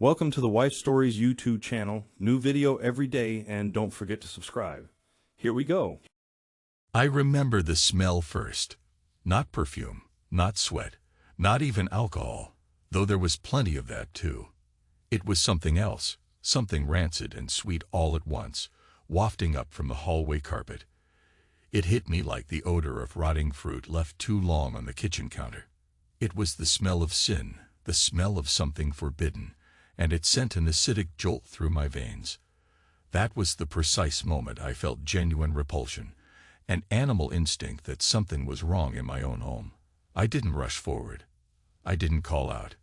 Welcome to the Wife Stories YouTube channel. New video every day, and don't forget to subscribe. Here we go. I remember the smell first. Not perfume, not sweat, not even alcohol, though there was plenty of that too. It was something else, something rancid and sweet all at once, wafting up from the hallway carpet. It hit me like the odor of rotting fruit left too long on the kitchen counter. It was the smell of sin, the smell of something forbidden, and it sent an acidic jolt through my veins. That was the precise moment I felt genuine repulsion, an animal instinct that something was wrong in my own home. I didn't rush forward. I didn't call out.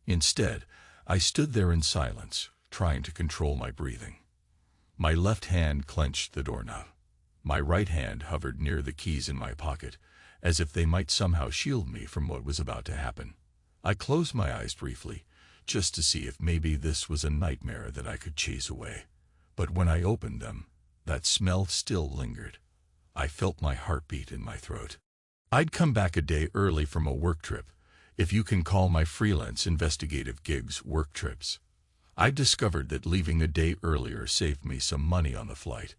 Instead, I stood there in silence, trying to control my breathing. My left hand clenched the doorknob. My right hand hovered near the keys in my pocket, as if they might somehow shield me from what was about to happen. I closed my eyes briefly, just to see if maybe this was a nightmare that I could chase away. But when I opened them, that smell still lingered. I felt my heartbeat in my throat. I'd come back a day early from a work trip, if you can call my freelance investigative gigs work trips. I discovered that leaving a day earlier saved me some money on the flight.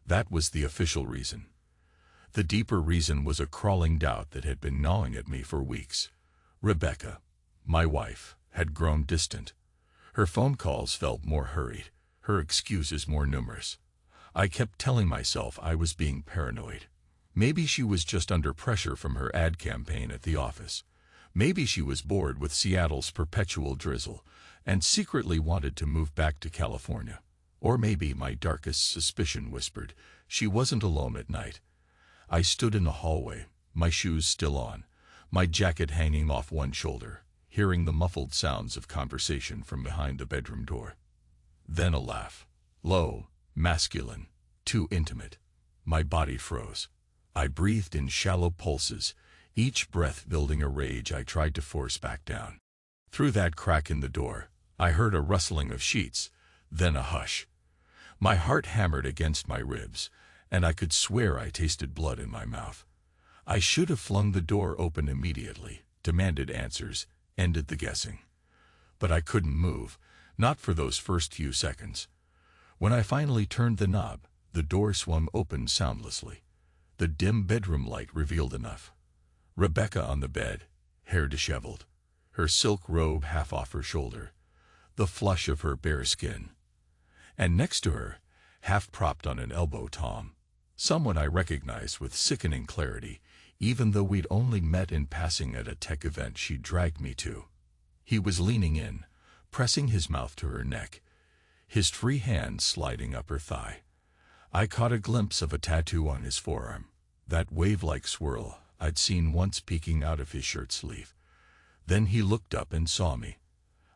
That was the official reason. The deeper reason was a crawling doubt that had been gnawing at me for weeks. Rebecca, my wife, had grown distant. Her phone calls felt more hurried, her excuses more numerous. I kept telling myself I was being paranoid. Maybe she was just under pressure from her ad campaign at the office. Maybe she was bored with Seattle's perpetual drizzle and secretly wanted to move back to California. Or maybe my darkest suspicion whispered, she wasn't alone at night. I stood in the hallway, my shoes still on, my jacket hanging off one shoulder, hearing the muffled sounds of conversation from behind the bedroom door. Then a laugh. Low, masculine, too intimate. My body froze. I breathed in shallow pulses, each breath building a rage I tried to force back down. Through that crack in the door, I heard a rustling of sheets, then a hush. My heart hammered against my ribs, and I could swear I tasted blood in my mouth. I should have flung the door open immediately, demanded answers, ended the guessing. But I couldn't move, not for those first few seconds. When I finally turned the knob, the door swung open soundlessly. The dim bedroom light revealed enough. Rebecca on the bed, hair disheveled, her silk robe half off her shoulder, the flush of her bare skin. And next to her, half propped on an elbow, Tom, someone I recognized with sickening clarity, even though we'd only met in passing at a tech event she'd dragged me to. He was leaning in, pressing his mouth to her neck, his free hand sliding up her thigh. I caught a glimpse of a tattoo on his forearm, that wave-like swirl I'd seen once peeking out of his shirt sleeve. Then he looked up and saw me.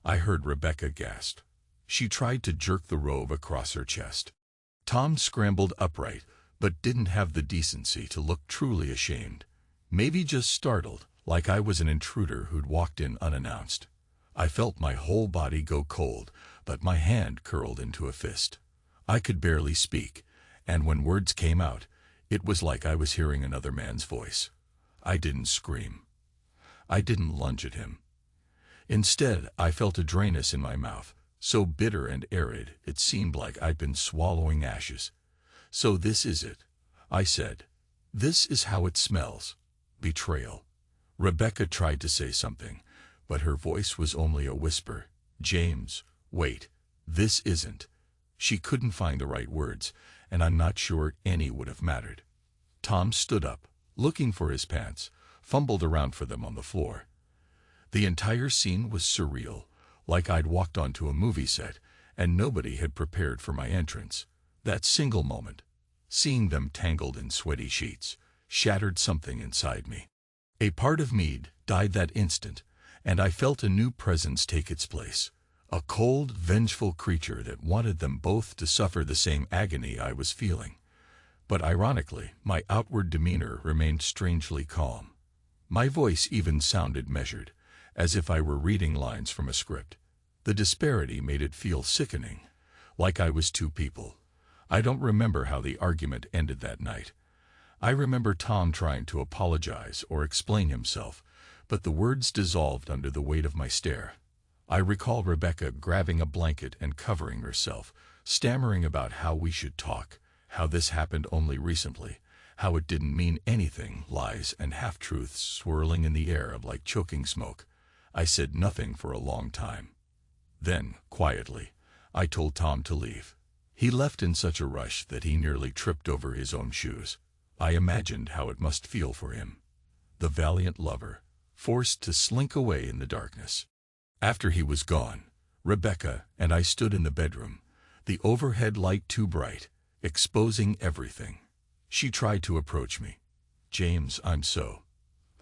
I heard Rebecca gasp. She tried to jerk the robe across her chest. Tom scrambled upright, but didn't have the decency to look truly ashamed. Maybe just startled, like I was an intruder who'd walked in unannounced. I felt my whole body go cold, but my hand curled into a fist. I could barely speak, and when words came out, it was like I was hearing another man's voice. I didn't scream. I didn't lunge at him. Instead, I felt a dryness in my mouth, so bitter and arid it seemed like I'd been swallowing ashes. "So this is it," I said. "This is how it smells. Betrayal." Rebecca tried to say something, but her voice was only a whisper. "James, wait. This isn't." She couldn't find the right words, and I'm not sure any would have mattered. Tom stood up, looking for his pants, fumbled around for them on the floor. The entire scene was surreal, like I'd walked onto a movie set, and nobody had prepared for my entrance. That single moment, seeing them tangled in sweaty sheets, shattered something inside me. A part of me died that instant, and I felt a new presence take its place. A cold, vengeful creature that wanted them both to suffer the same agony I was feeling. But ironically, my outward demeanor remained strangely calm. My voice even sounded measured, as if I were reading lines from a script. The disparity made it feel sickening, like I was two people. I don't remember how the argument ended that night. I remember Tom trying to apologize or explain himself, but the words dissolved under the weight of my stare. I recall Rebecca grabbing a blanket and covering herself, stammering about how we should talk, how this happened only recently, how it didn't mean anything, lies and half-truths swirling in the air like choking smoke. I said nothing for a long time. Then, quietly, I told Tom to leave. He left in such a rush that he nearly tripped over his own shoes. I imagined how it must feel for him, the valiant lover, forced to slink away in the darkness. After he was gone, Rebecca and I stood in the bedroom, the overhead light too bright, exposing everything. She tried to approach me. "James, I'm so—"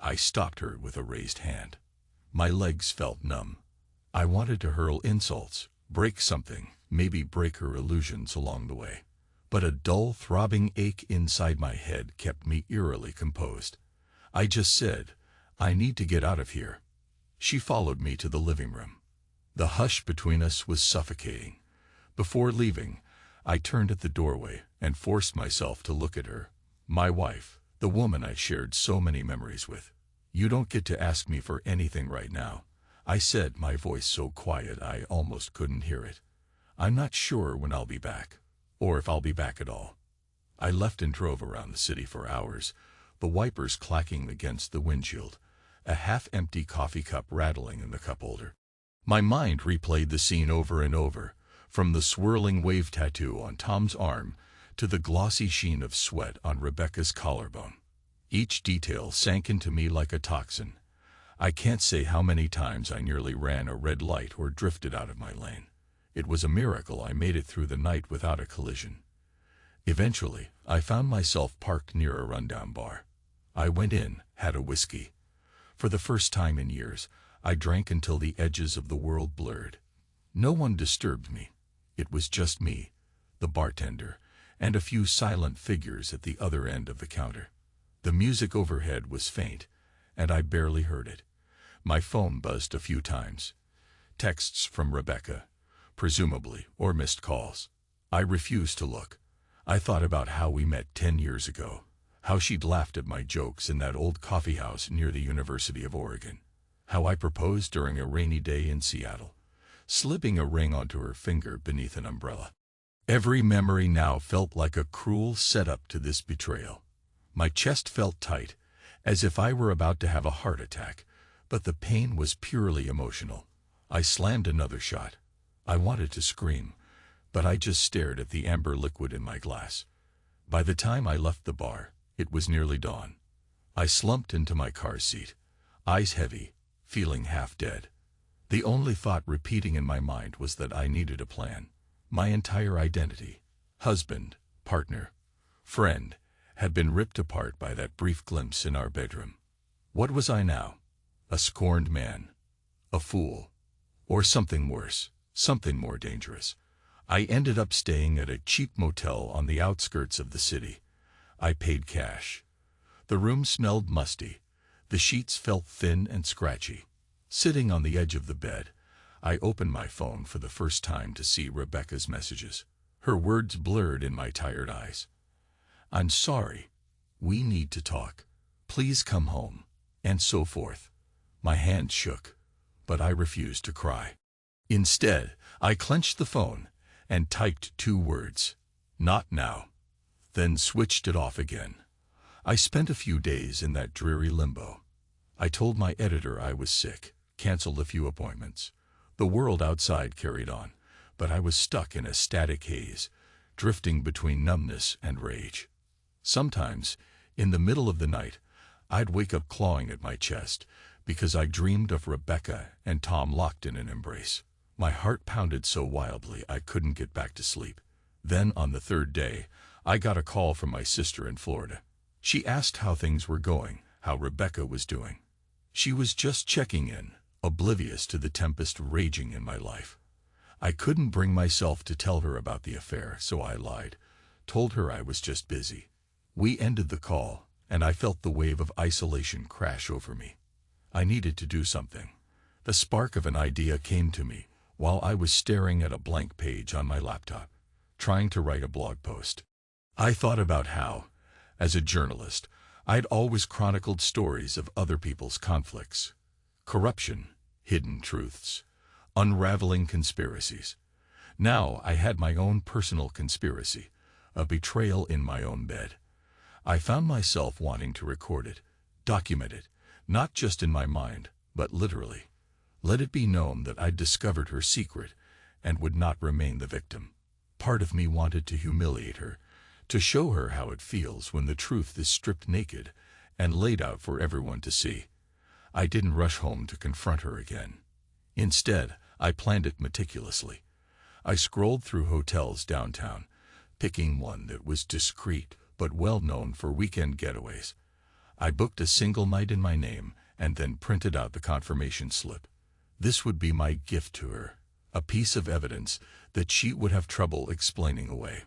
I stopped her with a raised hand. My legs felt numb. I wanted to hurl insults, break something, maybe break her illusions along the way. But a dull, throbbing ache inside my head kept me eerily composed. I just said, "I need to get out of here." She followed me to the living room. The hush between us was suffocating. Before leaving, I turned at the doorway and forced myself to look at her. My wife, the woman I shared so many memories with. "You don't get to ask me for anything right now," I said, my voice so quiet I almost couldn't hear it. "I'm not sure when I'll be back, or if I'll be back at all." I left and drove around the city for hours, the wipers clacking against the windshield, a half-empty coffee cup rattling in the cup holder. My mind replayed the scene over and over, from the swirling wave tattoo on Tom's arm to the glossy sheen of sweat on Rebecca's collarbone. Each detail sank into me like a toxin. I can't say how many times I nearly ran a red light or drifted out of my lane. It was a miracle I made it through the night without a collision. Eventually, I found myself parked near a rundown bar. I went in, had a whiskey. For the first time in years, I drank until the edges of the world blurred. No one disturbed me. It was just me, the bartender, and a few silent figures at the other end of the counter. The music overhead was faint, and I barely heard it. My phone buzzed a few times. Texts from Rebecca, presumably, or missed calls. I refused to look. I thought about how we met 10 years ago, how she'd laughed at my jokes in that old coffee house near the University of Oregon, how I proposed during a rainy day in Seattle, slipping a ring onto her finger beneath an umbrella. Every memory now felt like a cruel setup to this betrayal. My chest felt tight, as if I were about to have a heart attack, but the pain was purely emotional. I slammed another shot. I wanted to scream, but I just stared at the amber liquid in my glass. By the time I left the bar, it was nearly dawn. I slumped into my car seat, eyes heavy, feeling half dead. The only thought repeating in my mind was that I needed a plan. My entire identity, husband, partner, friend, had been ripped apart by that brief glimpse in our bedroom. What was I now? A scorned man? A fool? Or something worse, something more dangerous? I ended up staying at a cheap motel on the outskirts of the city. I paid cash. The room smelled musty. The sheets felt thin and scratchy. Sitting on the edge of the bed, I opened my phone for the first time to see Rebecca's messages. Her words blurred in my tired eyes. "I'm sorry. We need to talk. Please come home," and so forth. My hand shook, but I refused to cry. Instead, I clenched the phone and typed 2 words, "Not now," then switched it off again. I spent a few days in that dreary limbo. I told my editor I was sick, canceled a few appointments. The world outside carried on, but I was stuck in a static haze, drifting between numbness and rage. Sometimes, in the middle of the night, I'd wake up clawing at my chest because I dreamed of Rebecca and Tom locked in an embrace. My heart pounded so wildly I couldn't get back to sleep. Then, on the 3rd day, I got a call from my sister in Florida. She asked how things were going, how Rebecca was doing. She was just checking in, oblivious to the tempest raging in my life. I couldn't bring myself to tell her about the affair, so I lied, told her I was just busy. We ended the call, and I felt the wave of isolation crash over me. I needed to do something. The spark of an idea came to me while I was staring at a blank page on my laptop, trying to write a blog post. I thought about how, as a journalist, I'd always chronicled stories of other people's conflicts, corruption, hidden truths, Unraveling conspiracies. Now I had my own personal conspiracy, a betrayal in my own bed. I found myself wanting to record it, document it, not just in my mind, but literally. Let it be known that I'd discovered her secret and would not remain the victim. Part of me wanted to humiliate her, to show her how it feels when the truth is stripped naked and laid out for everyone to see. I didn't rush home to confront her again. Instead, I planned it meticulously. I scrolled through hotels downtown, picking one that was discreet but well known for weekend getaways. I booked a single night in my name and then printed out the confirmation slip. This would be my gift to her, a piece of evidence that she would have trouble explaining away.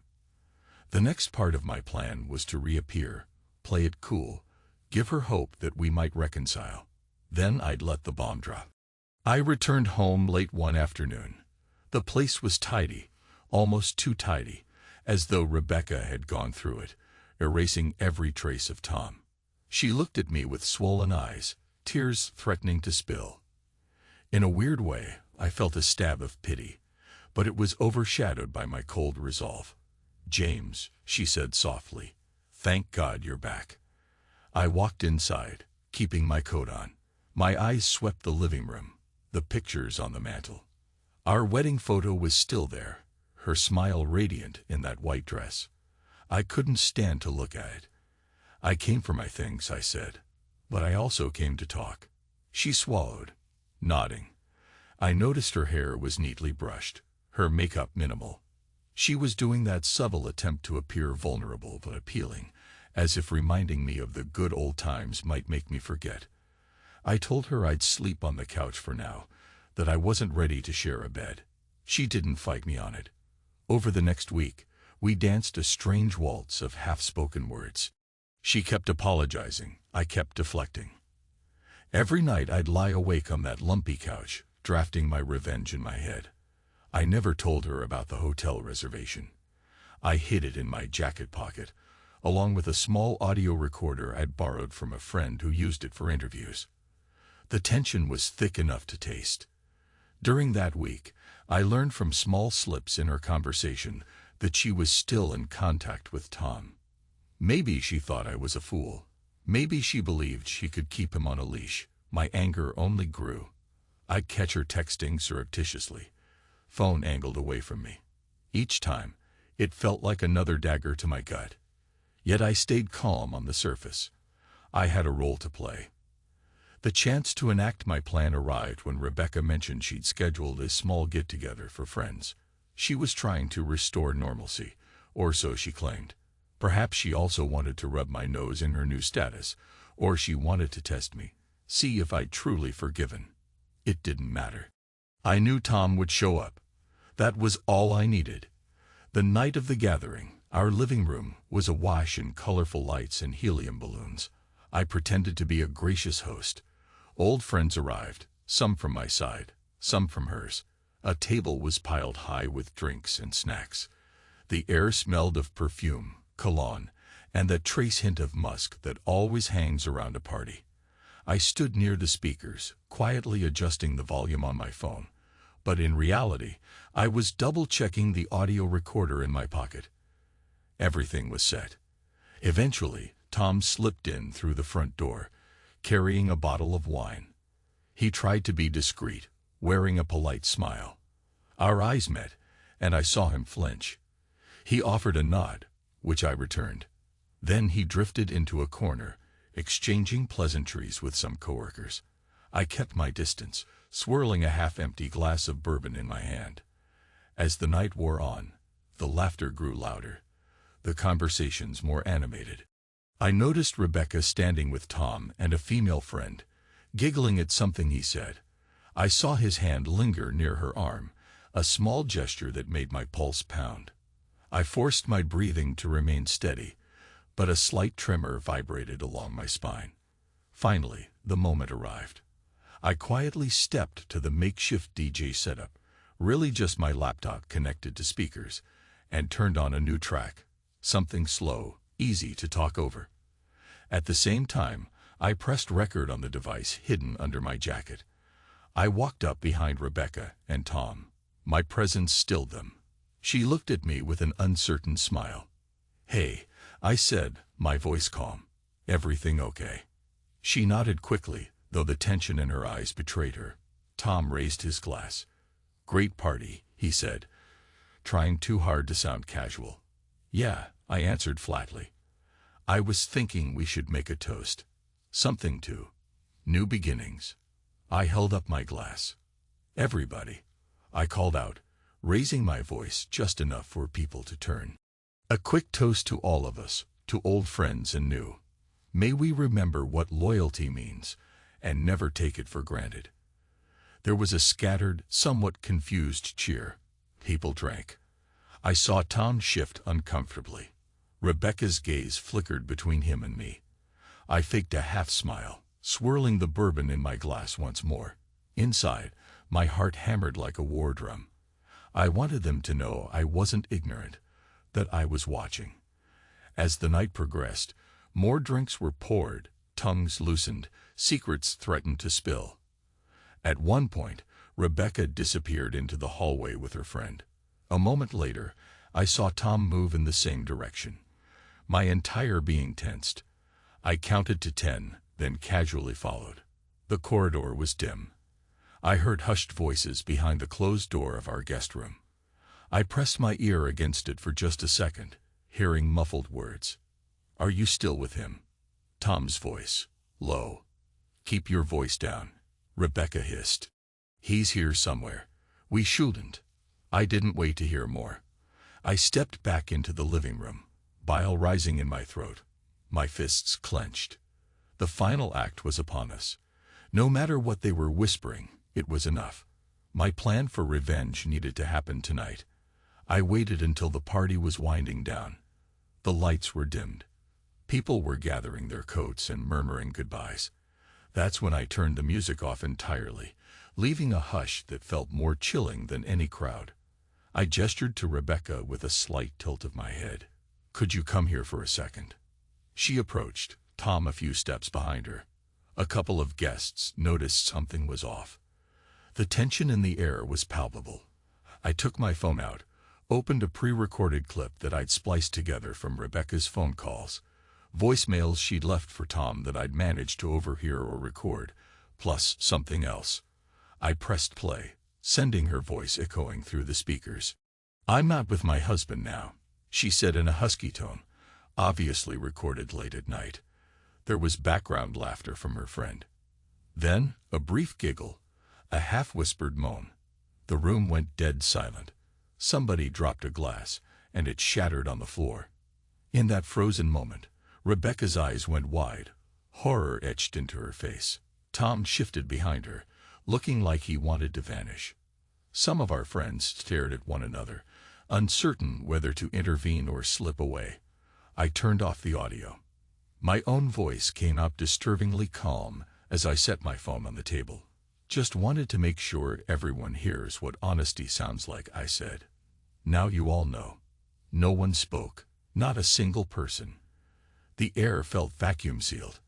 The next part of my plan was to reappear, play it cool, give her hope that we might reconcile. Then I'd let the bomb drop. I returned home late one afternoon. The place was tidy, almost too tidy, as though Rebecca had gone through it, erasing every trace of Tom. She looked at me with swollen eyes, tears threatening to spill. In a weird way, I felt a stab of pity, but it was overshadowed by my cold resolve. "James," she said softly, "thank God you're back." I walked inside, keeping my coat on. My eyes swept the living room, the pictures on the mantel. Our wedding photo was still there, her smile radiant in that white dress. I couldn't stand to look at it. "I came for my things," I said, "but I also came to talk." She swallowed, nodding. I noticed her hair was neatly brushed, her makeup minimal. She was doing that subtle attempt to appear vulnerable but appealing, as if reminding me of the good old times might make me forget. I told her I'd sleep on the couch for now, that I wasn't ready to share a bed. She didn't fight me on it. Over the next week, we danced a strange waltz of half-spoken words. She kept apologizing, I kept deflecting. Every night I'd lie awake on that lumpy couch, drafting my revenge in my head. I never told her about the hotel reservation. I hid it in my jacket pocket, along with a small audio recorder I'd borrowed from a friend who used it for interviews. The tension was thick enough to taste. During that week, I learned from small slips in her conversation that she was still in contact with Tom. Maybe she thought I was a fool. Maybe she believed she could keep him on a leash. My anger only grew. I'd catch her texting surreptitiously, phone angled away from me. Each time, it felt like another dagger to my gut. Yet I stayed calm on the surface. I had a role to play. The chance to enact my plan arrived when Rebecca mentioned she'd scheduled a small get-together for friends. She was trying to restore normalcy, or so she claimed. Perhaps she also wanted to rub my nose in her new status, or she wanted to test me, see if I'd truly forgiven. It didn't matter. I knew Tom would show up. That was all I needed. The night of the gathering, our living room was awash in colorful lights and helium balloons. I pretended to be a gracious host. Old friends arrived, some from my side, some from hers. A table was piled high with drinks and snacks. The air smelled of perfume, cologne, and that trace hint of musk that always hangs around a party. I stood near the speakers, quietly adjusting the volume on my phone. But in reality, I was double-checking the audio recorder in my pocket. Everything was set. Eventually, Tom slipped in through the front door, carrying a bottle of wine. He tried to be discreet, wearing a polite smile. Our eyes met, and I saw him flinch. He offered a nod, which I returned. Then he drifted into a corner, exchanging pleasantries with some coworkers. I kept my distance, swirling a half-empty glass of bourbon in my hand. As the night wore on, the laughter grew louder, the conversations more animated. I noticed Rebecca standing with Tom and a female friend, giggling at something he said. I saw his hand linger near her arm, a small gesture that made my pulse pound. I forced my breathing to remain steady, but a slight tremor vibrated along my spine. Finally, the moment arrived. I quietly stepped to the makeshift DJ setup, really just my laptop connected to speakers, and turned on a new track, something slow, easy to talk over. At the same time, I pressed record on the device hidden under my jacket. I walked up behind Rebecca and Tom. My presence stilled them. She looked at me with an uncertain smile. "Hey," I said, my voice calm. "Everything okay?" She nodded quickly, though the tension in her eyes betrayed her. Tom raised his glass. "Great party," he said, trying too hard to sound casual. "Yeah," I answered flatly. "I was thinking we should make a toast. Something to new beginnings." I held up my glass. "Everybody," I called out, raising my voice just enough for people to turn. "A quick toast to all of us, to old friends and new. May we remember what loyalty means, and never take it for granted." There was a scattered, somewhat confused cheer. People drank. I saw Tom shift uncomfortably. Rebecca's gaze flickered between him and me. I faked a half-smile, swirling the bourbon in my glass once more. Inside, my heart hammered like a war drum. I wanted them to know I wasn't ignorant, that I was watching. As the night progressed, more drinks were poured, tongues loosened, secrets threatened to spill. At one point, Rebecca disappeared into the hallway with her friend. A moment later, I saw Tom move in the same direction. My entire being tensed. I counted to 10, then casually followed. The corridor was dim. I heard hushed voices behind the closed door of our guest room. I pressed my ear against it for just a second, hearing muffled words. "Are you still with him?" Tom's voice, low. "Keep your voice down," Rebecca hissed. "He's here somewhere. We shouldn't." I didn't wait to hear more. I stepped back into the living room, bile rising in my throat. My fists clenched. The final act was upon us. No matter what they were whispering, it was enough. My plan for revenge needed to happen tonight. I waited until the party was winding down. The lights were dimmed. People were gathering their coats and murmuring goodbyes. That's when I turned the music off entirely, leaving a hush that felt more chilling than any crowd. I gestured to Rebecca with a slight tilt of my head. "Could you come here for a second?" She approached, Tom a few steps behind her. A couple of guests noticed something was off. The tension in the air was palpable. I took my phone out, opened a pre-recorded clip that I'd spliced together from Rebecca's phone calls, voicemails she'd left for Tom that I'd managed to overhear or record, plus something else. I pressed play, sending her voice echoing through the speakers. "I'm not with my husband now," she said in a husky tone, obviously recorded late at night. There was background laughter from her friend. Then, a brief giggle, a half-whispered moan. The room went dead silent. Somebody dropped a glass, and it shattered on the floor. In that frozen moment, Rebecca's eyes went wide, horror etched into her face. Tom shifted behind her, looking like he wanted to vanish. Some of our friends stared at one another, uncertain whether to intervene or slip away. I turned off the audio. My own voice came up disturbingly calm as I set my phone on the table. "Just wanted to make sure everyone hears what honesty sounds like," I said. "Now you all know." No one spoke, not a single person. The air felt vacuum-sealed.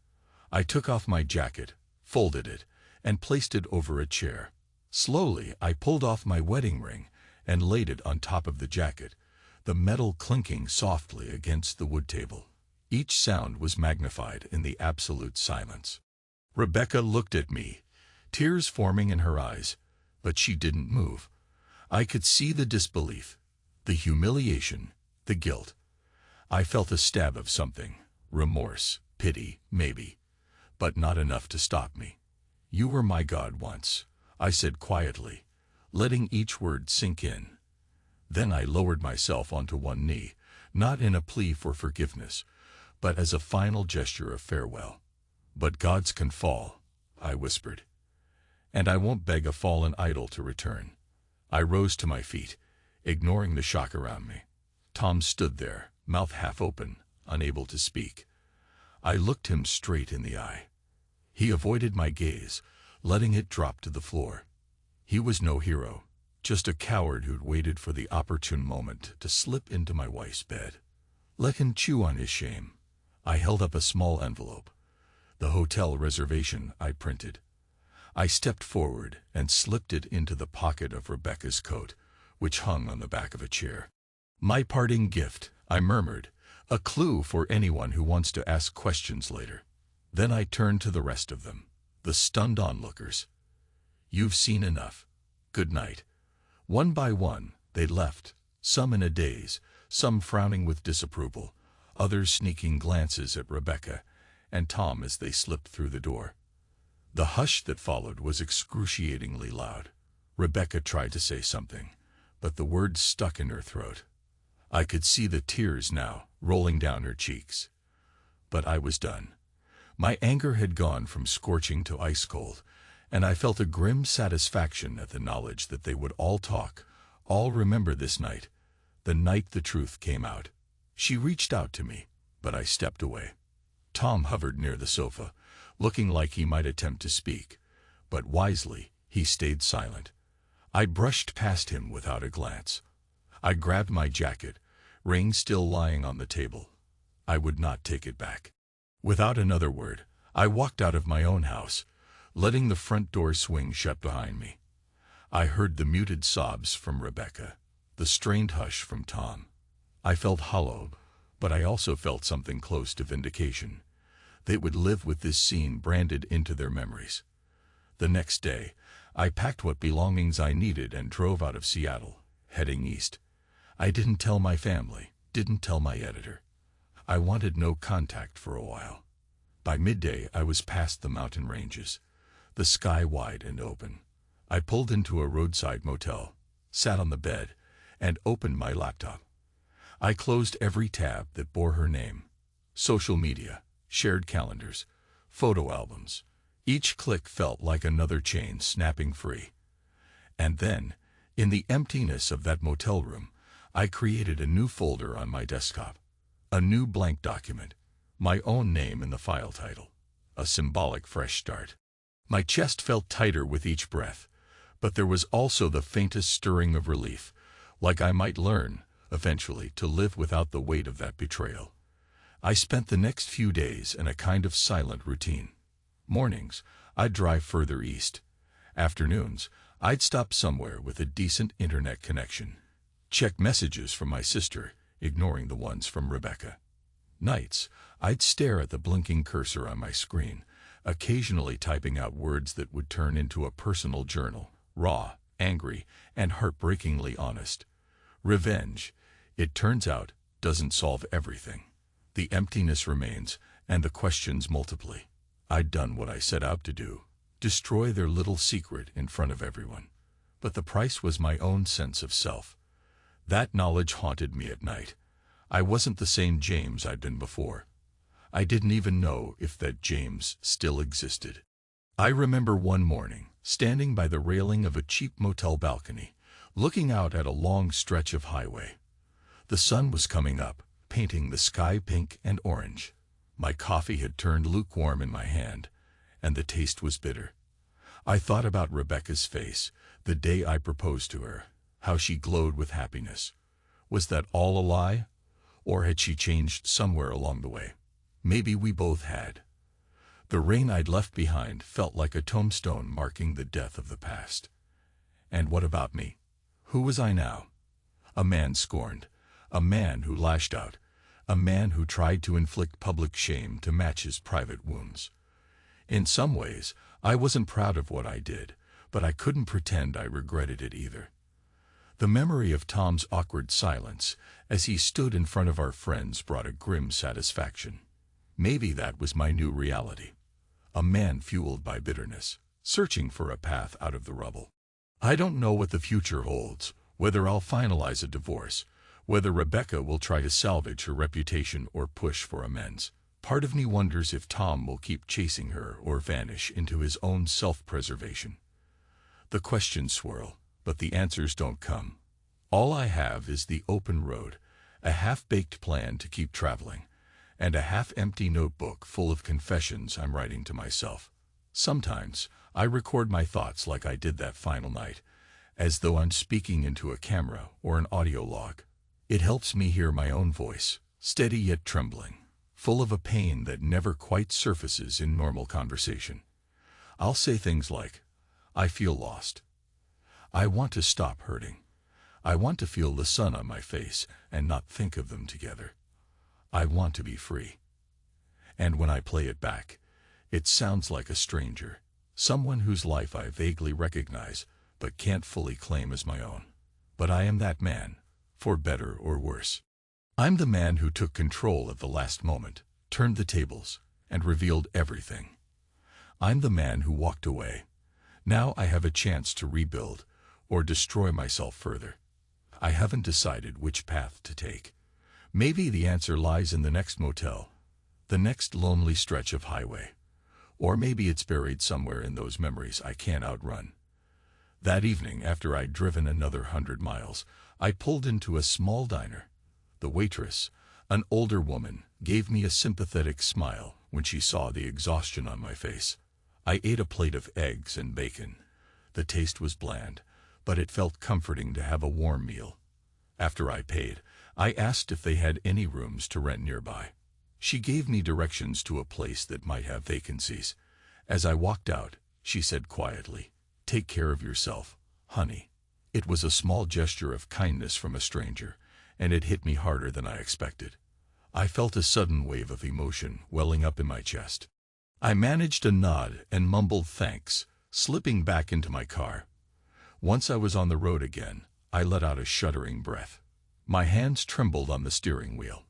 I took off my jacket, folded it, and placed it over a chair. Slowly, I pulled off my wedding ring and laid it on top of the jacket, the metal clinking softly against the wood table. Each sound was magnified in the absolute silence. Rebecca looked at me, tears forming in her eyes, but she didn't move. I could see the disbelief, the humiliation, the guilt. I felt a stab of something, remorse, pity, maybe, but not enough to stop me. "You were my God once," I said quietly, letting each word sink in. Then I lowered myself onto one knee, not in a plea for forgiveness, but as a final gesture of farewell. "But gods can fall," I whispered, "and I won't beg a fallen idol to return." I rose to my feet, ignoring the shock around me. Tom stood there, mouth half open, unable to speak. I looked him straight in the eye. He avoided my gaze, letting it drop to the floor. He was no hero, just a coward who'd waited for the opportune moment to slip into my wife's bed. Let him chew on his shame. I held up a small envelope. The hotel reservation I printed. I stepped forward and slipped it into the pocket of Rebecca's coat, which hung on the back of a chair. "My parting gift," I murmured, "a clue for anyone who wants to ask questions later." Then I turned to the rest of them, the stunned onlookers. "You've seen enough. Good night." One by one, they left, some in a daze, some frowning with disapproval, others sneaking glances at Rebecca and Tom as they slipped through the door. The hush that followed was excruciatingly loud. Rebecca tried to say something, but the words stuck in her throat. I could see the tears now rolling down her cheeks. But I was done. My anger had gone from scorching to ice cold, and I felt a grim satisfaction at the knowledge that they would all talk, all remember this night, the night the truth came out. She reached out to me, but I stepped away. Tom hovered near the sofa, looking like he might attempt to speak, but wisely he stayed silent. I brushed past him without a glance. I grabbed my jacket, ring still lying on the table. I would not take it back. Without another word, I walked out of my own house, letting the front door swing shut behind me. I heard the muted sobs from Rebecca, the strained hush from Tom. I felt hollow, but I also felt something close to vindication. They would live with this scene branded into their memories. The next day, I packed what belongings I needed and drove out of Seattle, heading east. I didn't tell my family, didn't tell my editor. I wanted no contact for a while. By midday, I was past the mountain ranges, the sky wide and open. I pulled into a roadside motel, sat on the bed, and opened my laptop. I closed every tab that bore her name. Social media, shared calendars, photo albums. Each click felt like another chain snapping free. And then, in the emptiness of that motel room, I created a new folder on my desktop. A new blank document, my own name in the file title. A symbolic fresh start. My chest felt tighter with each breath, but there was also the faintest stirring of relief, like I might learn, eventually, to live without the weight of that betrayal. I spent the next few days in a kind of silent routine. Mornings, I'd drive further east. Afternoons, I'd stop somewhere with a decent internet connection. Check messages from my sister, ignoring the ones from Rebecca. Nights, I'd stare at the blinking cursor on my screen, occasionally typing out words that would turn into a personal journal, raw, angry, and heartbreakingly honest. Revenge, it turns out, doesn't solve everything. The emptiness remains, and the questions multiply. I'd done what I set out to do, destroy their little secret in front of everyone. But the price was my own sense of self. That knowledge haunted me at night. I wasn't the same James I'd been before. I didn't even know if that James still existed. I remember one morning, standing by the railing of a cheap motel balcony, looking out at a long stretch of highway. The sun was coming up, painting the sky pink and orange. My coffee had turned lukewarm in my hand, and the taste was bitter. I thought about Rebecca's face, the day I proposed to her, how she glowed with happiness. Was that all a lie? Or had she changed somewhere along the way? Maybe we both had. The rain I'd left behind felt like a tombstone marking the death of the past. And what about me? Who was I now? A man scorned, a man who lashed out, a man who tried to inflict public shame to match his private wounds. In some ways, I wasn't proud of what I did, but I couldn't pretend I regretted it either. The memory of Tom's awkward silence as he stood in front of our friends brought a grim satisfaction. Maybe that was my new reality. A man fueled by bitterness, searching for a path out of the rubble. I don't know what the future holds, whether I'll finalize a divorce, whether Rebecca will try to salvage her reputation or push for amends. Part of me wonders if Tom will keep chasing her or vanish into his own self-preservation. The questions swirl, but the answers don't come. All I have is the open road, a half-baked plan to keep traveling, and a half-empty notebook full of confessions I'm writing to myself. Sometimes, I record my thoughts like I did that final night, as though I'm speaking into a camera or an audio log. It helps me hear my own voice, steady yet trembling, full of a pain that never quite surfaces in normal conversation. I'll say things like, I feel lost. I want to stop hurting. I want to feel the sun on my face and not think of them together. I want to be free. And when I play it back, it sounds like a stranger, someone whose life I vaguely recognize but can't fully claim as my own. But I am that man, for better or worse. I'm the man who took control at the last moment, turned the tables, and revealed everything. I'm the man who walked away. Now I have a chance to rebuild or destroy myself further. I haven't decided which path to take. Maybe the answer lies in the next motel, the next lonely stretch of highway. Or maybe it's buried somewhere in those memories I can't outrun. That evening, after I'd driven another 100 miles, I pulled into a small diner. The waitress, an older woman, gave me a sympathetic smile when she saw the exhaustion on my face. I ate a plate of eggs and bacon. The taste was bland, but it felt comforting to have a warm meal. After I paid, I asked if they had any rooms to rent nearby. She gave me directions to a place that might have vacancies. As I walked out, she said quietly, "Take care of yourself, honey." It was a small gesture of kindness from a stranger, and it hit me harder than I expected. I felt a sudden wave of emotion welling up in my chest. I managed a nod and mumbled thanks, slipping back into my car. Once I was on the road again, I let out a shuddering breath. My hands trembled on the steering wheel.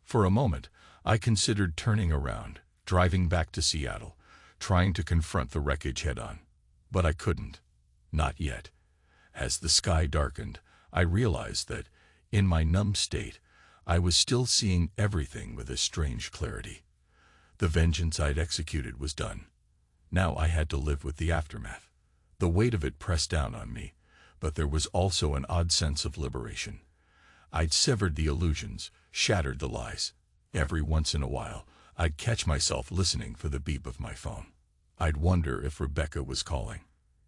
For a moment, I considered turning around, driving back to Seattle, trying to confront the wreckage head-on. But I couldn't. Not yet. As the sky darkened, I realized that, in my numb state, I was still seeing everything with a strange clarity. The vengeance I'd executed was done. Now I had to live with the aftermath. The weight of it pressed down on me, but there was also an odd sense of liberation. I'd severed the illusions, shattered the lies. Every once in a while, I'd catch myself listening for the beep of my phone. I'd wonder if Rebecca was calling,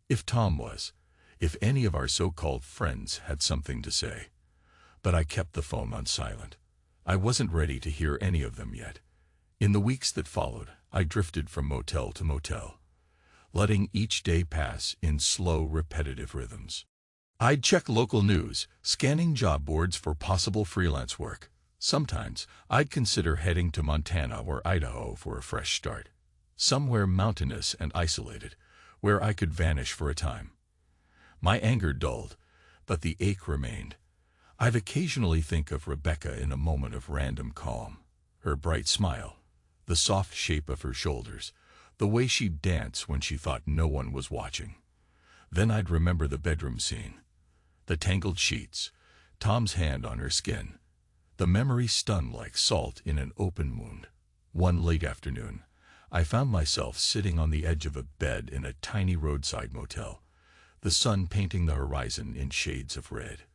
if Tom was, if any of our so-called friends had something to say. But I kept the phone on silent. I wasn't ready to hear any of them yet. In the weeks that followed, I drifted from motel to motel, letting each day pass in slow, repetitive rhythms. I'd check local news, scanning job boards for possible freelance work. Sometimes, I'd consider heading to Montana or Idaho for a fresh start, somewhere mountainous and isolated, where I could vanish for a time. My anger dulled, but the ache remained. I'd occasionally think of Rebecca in a moment of random calm. Her bright smile, the soft shape of her shoulders, the way she'd dance when she thought no one was watching. Then I'd remember the bedroom scene, the tangled sheets, Tom's hand on her skin. The memory stung like salt in an open wound. One late afternoon, I found myself sitting on the edge of a bed in a tiny roadside motel, the sun painting the horizon in shades of red.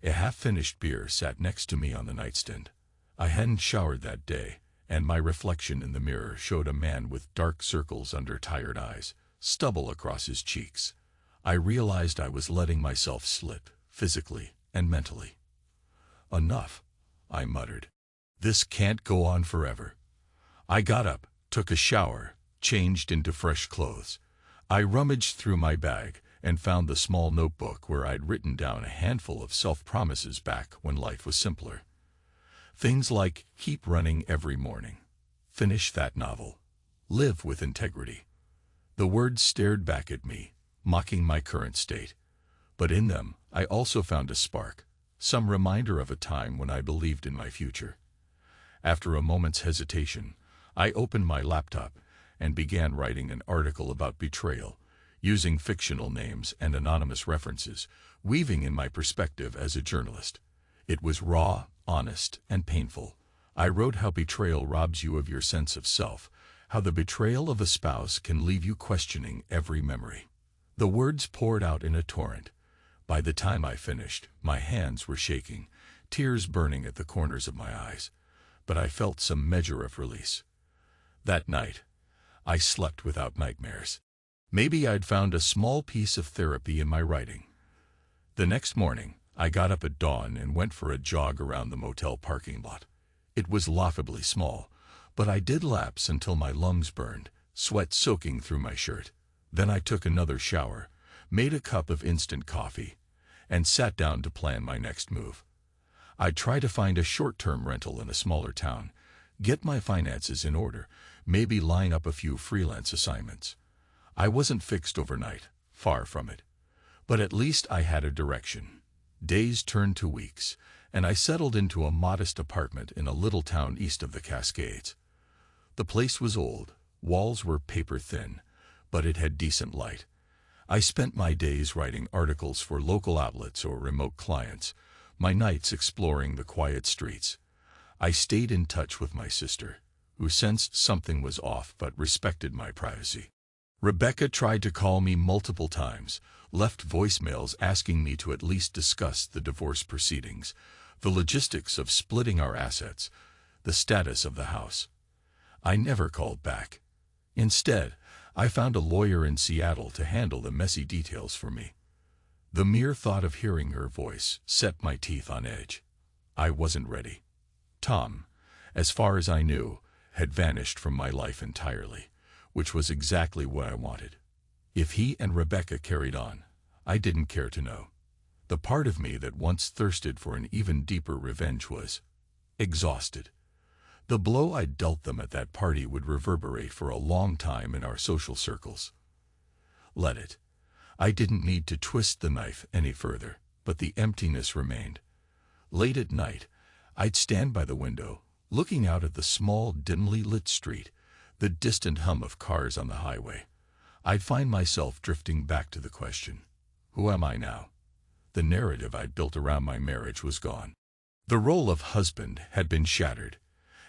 A half-finished beer sat next to me on the nightstand. I hadn't showered that day, and my reflection in the mirror showed a man with dark circles under tired eyes, stubble across his cheeks. I realized I was letting myself slip, physically and mentally. "Enough," I muttered. "This can't go on forever." I got up, took a shower, changed into fresh clothes. I rummaged through my bag and found the small notebook where I'd written down a handful of self-promises back when life was simpler. Things like keep running every morning, finish that novel, live with integrity. The words stared back at me, mocking my current state. But in them, I also found a spark, some reminder of a time when I believed in my future. After a moment's hesitation, I opened my laptop and began writing an article about betrayal, using fictional names and anonymous references, weaving in my perspective as a journalist. It was raw, honest, and painful. I wrote how betrayal robs you of your sense of self, how the betrayal of a spouse can leave you questioning every memory. The words poured out in a torrent. By the time I finished, my hands were shaking, tears burning at the corners of my eyes, but I felt some measure of release. That night, I slept without nightmares. Maybe I'd found a small piece of therapy in my writing. The next morning, I got up at dawn and went for a jog around the motel parking lot. It was laughably small, but I did laps until my lungs burned, sweat soaking through my shirt. Then I took another shower, made a cup of instant coffee, and sat down to plan my next move. I'd try to find a short-term rental in a smaller town, get my finances in order, maybe line up a few freelance assignments. I wasn't fixed overnight, far from it. But at least I had a direction. Days turned to weeks, and I settled into a modest apartment in a little town east of the Cascades. The place was old, walls were paper-thin, but it had decent light. I spent my days writing articles for local outlets or remote clients, my nights exploring the quiet streets. I stayed in touch with my sister, who sensed something was off but respected my privacy. Rebecca tried to call me multiple times, left voicemails asking me to at least discuss the divorce proceedings, the logistics of splitting our assets, the status of the house. I never called back. Instead, I found a lawyer in Seattle to handle the messy details for me. The mere thought of hearing her voice set my teeth on edge. I wasn't ready. Tom, as far as I knew, had vanished from my life entirely, which was exactly what I wanted. If he and Rebecca carried on, I didn't care to know. The part of me that once thirsted for an even deeper revenge was exhausted. The blow I'd dealt them at that party would reverberate for a long time in our social circles. Let it. I didn't need to twist the knife any further, but the emptiness remained. Late at night, I'd stand by the window, looking out at the small, dimly lit street, the distant hum of cars on the highway. I'd find myself drifting back to the question, who am I now? The narrative I'd built around my marriage was gone. The role of husband had been shattered,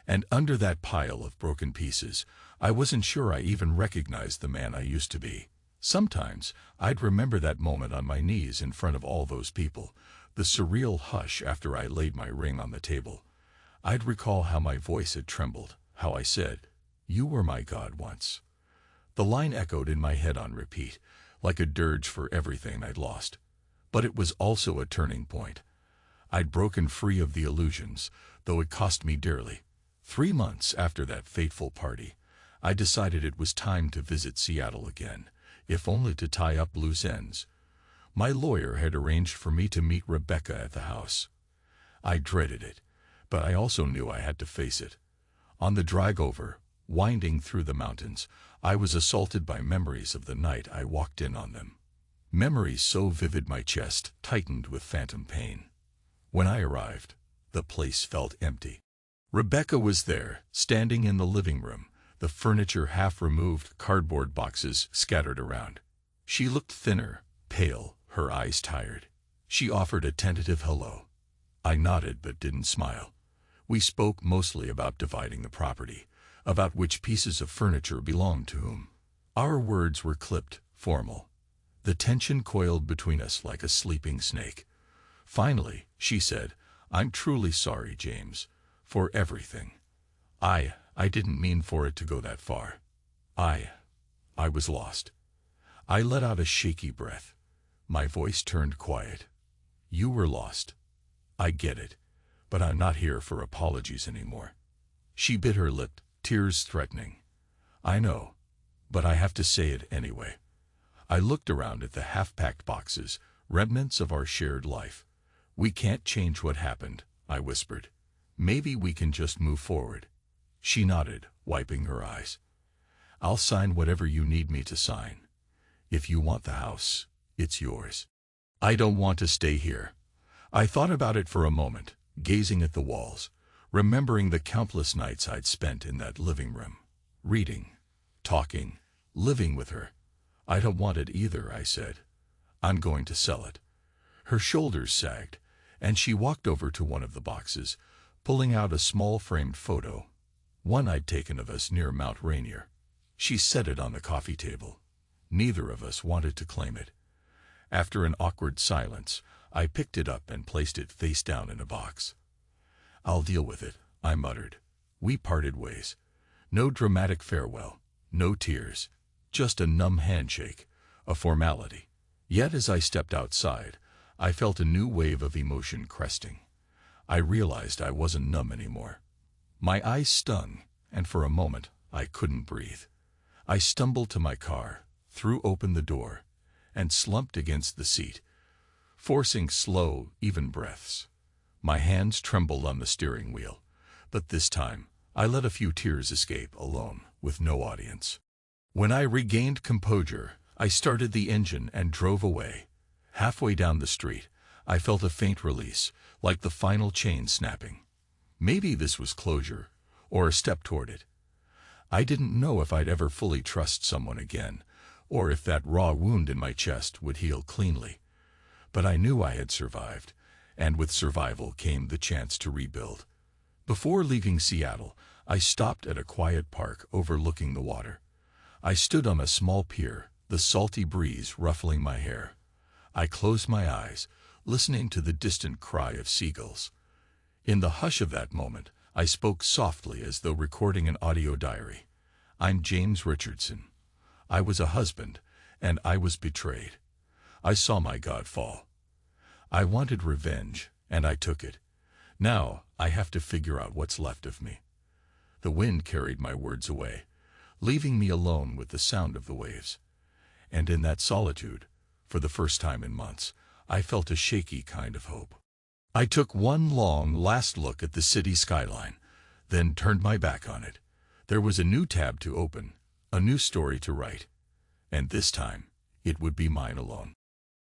and under that pile of broken pieces, I wasn't sure I even recognized the man I used to be. Sometimes I'd remember that moment on my knees in front of all those people, the surreal hush after I laid my ring on the table. I'd recall how my voice had trembled, how I said, "You were my God once." The line echoed in my head on repeat, like a dirge for everything I'd lost. But it was also a turning point. I'd broken free of the illusions, though it cost me dearly. 3 months after that fateful party, I decided it was time to visit Seattle again, if only to tie up loose ends. My lawyer had arranged for me to meet Rebecca at the house. I dreaded it, but I also knew I had to face it. On the drive over, winding through the mountains, I was assaulted by memories of the night I walked in on them. Memories so vivid my chest tightened with phantom pain. When I arrived, the place felt empty. Rebecca was there, standing in the living room, the furniture half removed, cardboard boxes scattered around. She looked thinner, pale, her eyes tired. She offered a tentative hello. I nodded but didn't smile. We spoke mostly about dividing the property, about which pieces of furniture belonged to whom. Our words were clipped, formal. The tension coiled between us like a sleeping snake. Finally, she said, "I'm truly sorry, James, for everything. I didn't mean for it to go that far. I was lost." I let out a shaky breath. My voice turned quiet. "You were lost. I get it, but I'm not here for apologies anymore." She bit her lip, tears threatening. "I know, but I have to say it anyway." I looked around at the half-packed boxes, remnants of our shared life. "We can't change what happened," I whispered. "Maybe we can just move forward." She nodded, wiping her eyes. "I'll sign whatever you need me to sign. If you want the house, it's yours." "I don't want to stay here." I thought about it for a moment, gazing at the walls, remembering the countless nights I'd spent in that living room, reading, talking, living with her. "I don't want it either," I said. "I'm going to sell it." Her shoulders sagged, and she walked over to one of the boxes, pulling out a small framed photo, one I'd taken of us near Mount Rainier. She set it on the coffee table. Neither of us wanted to claim it. After an awkward silence, I picked it up and placed it face down in a box. "I'll deal with it," I muttered. We parted ways. No dramatic farewell, no tears, just a numb handshake, a formality. Yet as I stepped outside, I felt a new wave of emotion cresting. I realized I wasn't numb anymore. My eyes stung, and for a moment I couldn't breathe. I stumbled to my car, threw open the door, and slumped against the seat, forcing slow, even breaths. My hands trembled on the steering wheel, but this time I let a few tears escape alone, with no audience. When I regained composure, I started the engine and drove away. Halfway down the street, I felt a faint release, like the final chain snapping. Maybe this was closure, or a step toward it. I didn't know if I'd ever fully trust someone again, or if that raw wound in my chest would heal cleanly. But I knew I had survived, and with survival came the chance to rebuild. Before leaving Seattle, I stopped at a quiet park overlooking the water. I stood on a small pier, the salty breeze ruffling my hair. I closed my eyes, listening to the distant cry of seagulls. In the hush of that moment, I spoke softly as though recording an audio diary. I'm James Richardson. I was a husband, and I was betrayed. I saw my God fall. I wanted revenge, and I took it. Now I have to figure out what's left of me. The wind carried my words away, leaving me alone with the sound of the waves. And in that solitude, for the first time in months, I felt a shaky kind of hope. I took one long, last look at the city skyline, then turned my back on it. There was a new tab to open, a new story to write, and this time it would be mine alone.